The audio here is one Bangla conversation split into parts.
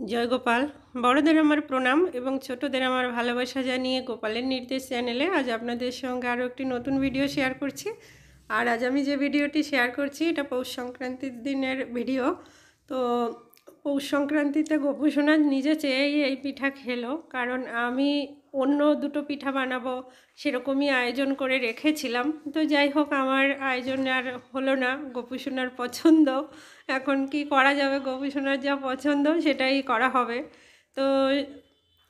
জয় গোপাল। বড়দের আমার প্রণাম এবং ছোটদের আমার ভালোবাসা জানিয়ে গোপালের নির্দেশ চ্যানেলে আজ আপনাদের সঙ্গে আরও একটি নতুন ভিডিও শেয়ার করছি। আর আজ আমি যে ভিডিওটি শেয়ার করছি এটা পৌষ সংক্রান্তির দিনের ভিডিও। তো পৌষ সংক্রান্তিতে গোপু সোনা নিজে চেয়েই এই পিঠা খেলো, কারণ আমি অন্য দুটো পিঠা বানাবো সেরকমই আয়োজন করে রেখেছিলাম। তো যাই হোক, আমার আয়োজন আর হলো না, গোপু সোনার পছন্দ। এখন কি করা যাবে, গোপু সোনার যা পছন্দ সেটাই করা হবে। তো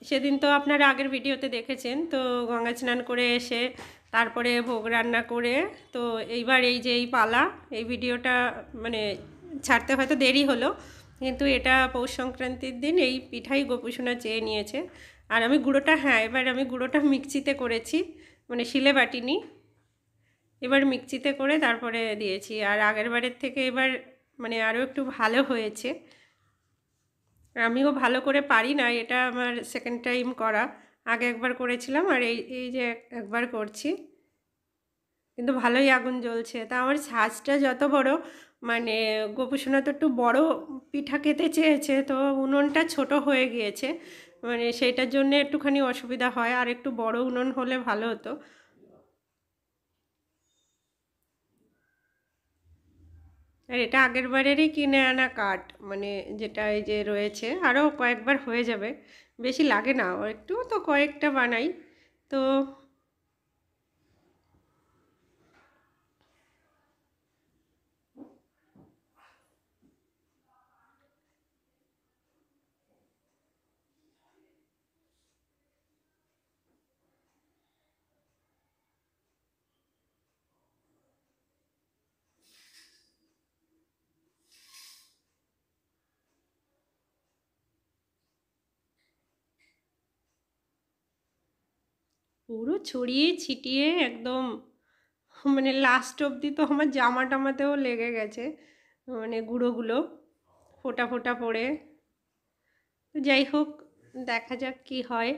সেদিন তো আপনারা আগের ভিডিওতে দেখেছেন, তো গঙ্গা স্নান করে এসে তারপরে ভোগ রান্না করে, তো এইবার এই যে এই পালা, এই ভিডিওটা মানে ছাড়তে হয়তো দেরি হলো, কিন্তু এটা পৌষ সংক্রান্তির দিন এই পিঠাই গোপু সোনা চেয়ে নিয়েছে। আর আমি গুঁড়োটা, এবার আমি গুঁড়োটা মিক্সিতে করেছি, মানে শিলে বাটিনি, এবার মিক্সিতে করে তারপরে দিয়েছি। আর আগের বারের থেকে এবার মানে আরও একটু ভালো হয়েছে। আমিও ভালো করে পারি না, এটা আমার সেকেন্ড টাইম করা। আগে একবার করেছিলাম আর এই এই যে একবার করছি, কিন্তু ভালোই আগুন জ্বলছে। তা আমার সাজটা যত বড়, মানে গোপু সোনা তো একটু বড় পিঠা খেতে চেয়েছে, তো উনুনটা ছোট হয়ে গিয়েছে, মানে সেইটার জন্য একটুখানি অসুবিধা হয়। আর একটু বড় উনুন হলে ভালো হতো। আর এটা আগের বারেরই কিনে আনা কাঠ, মানে যেটা এই যে রয়েছে, আরও কয়েকবার হয়ে যাবে, বেশি লাগে না, একটু তো কয়েকটা বানাই। তো পুরো ছড়িয়ে ছিটিয়ে একদম, মানে লাস্ট অবধি তো আমার জামা টামাতেও লেগে গেছে, মানে গুঁড়োগুলো ফোঁটা ফোঁটা পড়ে। তো যাই হোক, দেখা যাক কি হয়।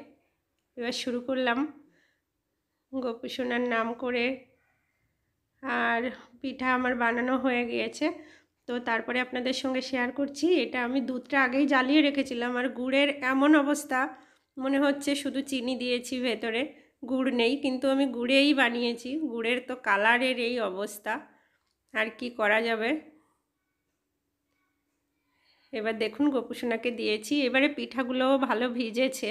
এবার শুরু করলাম গোপু সোনার নাম করে। আর পিঠা আমার বানানো হয়ে গিয়েছে, তো তারপরে আপনাদের সঙ্গে শেয়ার করছি। এটা আমি দুধটা আগেই জ্বালিয়ে রেখেছিলাম, আর গুড়ের এমন অবস্থা, মনে হচ্ছে শুধু চিনি দিয়েছি ভেতরে, গুড় নেই, কিন্তু আমি গুড়েই বানিয়েছি। গুড়ের তো কালারের এই অবস্থা, আর কি করা যাবে। এবার দেখুন গোপু সোনাকে দিয়েছি, এবারে পিঠাগুলোও ভালো ভিজেছে,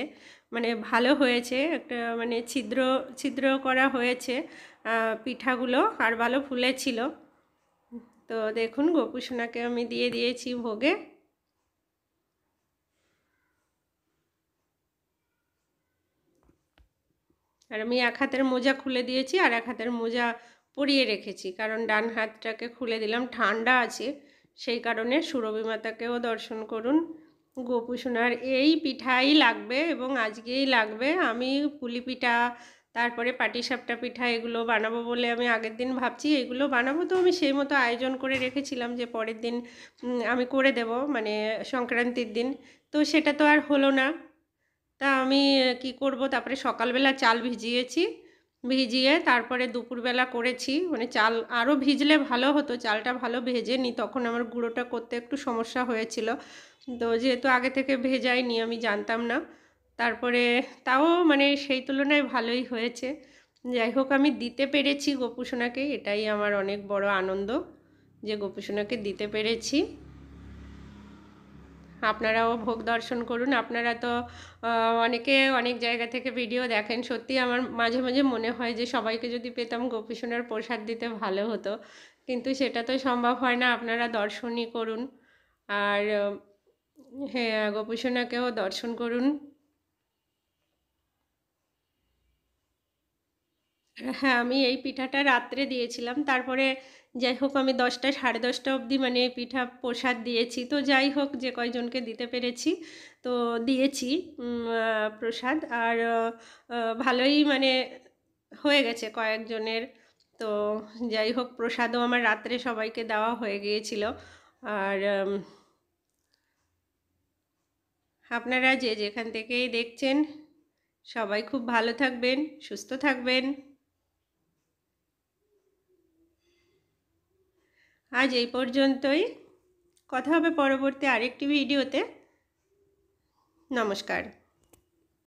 মানে ভালো হয়েছে, একটা মানে ছিদ্র ছিদ্র করা হয়েছে পিঠাগুলো, আর ভালো ফুলেছিল। তো দেখুন গোপু সোনাকে আমি দিয়ে দিয়েছি ভোগে। আর আমি এক হাতের মোজা খুলে দিয়েছি আর এক হাতের মোজা পরিয়ে রেখেছি, কারণ ডান হাতটাকে খুলে দিলাম, ঠান্ডা আছে সেই কারণে। সুরভি মাতাকেও দর্শন করুন। গোপু সোনার এই পিঠাই লাগবে এবং আজকেই লাগবে। আমি পুলি পিঠা, তারপরে পাটিসাপটা পিঠা এগুলো বানাবো বলে আমি আগের দিন ভাবছি এগুলো বানাবো, তো আমি সেই মতো আয়োজন করে রেখেছিলাম যে পরের দিন আমি করে দেব, মানে সংক্রান্তির দিন। তো সেটা তো আর হলো না। তা আমি কি করব, তারপরে সকালবেলা চাল ভিজিয়েছি, ভিজিয়ে তারপরে দুপুরবেলা করেছি, মানে চাল আরও ভিজলে ভালো হতো, চালটা ভালো ভেজে নি, তখন আমার গুঁড়োটা করতে একটু সমস্যা হয়েছিল। তো যেহেতু আগে থেকে ভেজাইনি, আমি জানতাম না। তারপরে তাও মানে সেই তুলনায় ভালোই হয়েছে। যাই হোক, আমি দিতে পেরেছি গোপু সোনাকে, এটাই আমার অনেক বড় আনন্দ যে গোপু সোনাকে দিতে পেরেছি। আপনারাও ভোগ দর্শন করুন। আপনারা তো অনেকে অনেক জায়গা থেকে ভিডিও দেখেন, সত্যি আমার মাঝে মাঝে মনে হয় যে সবাইকে যদি পেতাম গোপী সোনার প্রসাদ দিতে ভালো হতো, কিন্তু সেটা তো সম্ভব হয় না। আপনারা দর্শনই করুন, আর হ্যাঁ, গোপী সোনাকেও দর্শন করুন। হ্যাঁ, আমি এই পিঠাটা রাত্রে দিয়েছিলাম, তারপরে যাই হোক আমি 10টা সাড়ে 10টা অবধি মানে এই পিঠা প্রসাদ দিয়েছি। তো যাই হোক, যে কয়জনকে দিতে পেরেছি তো দিয়েছি প্রসাদ। আর ভালোই মানে হয়ে গেছে কয়েকজনের। তো যাই হোক, প্রসাদও আমার রাত্রে সবাইকে দেওয়া হয়ে গিয়েছিল। আর আপনারা যে যেখান থেকেই দেখছেন সবাই খুব ভালো থাকবেন, সুস্থ থাকবেন। আজ এই পর্যন্তই, কথা হবে পরবর্তী আরেকটি ভিডিওতে। নমস্কার।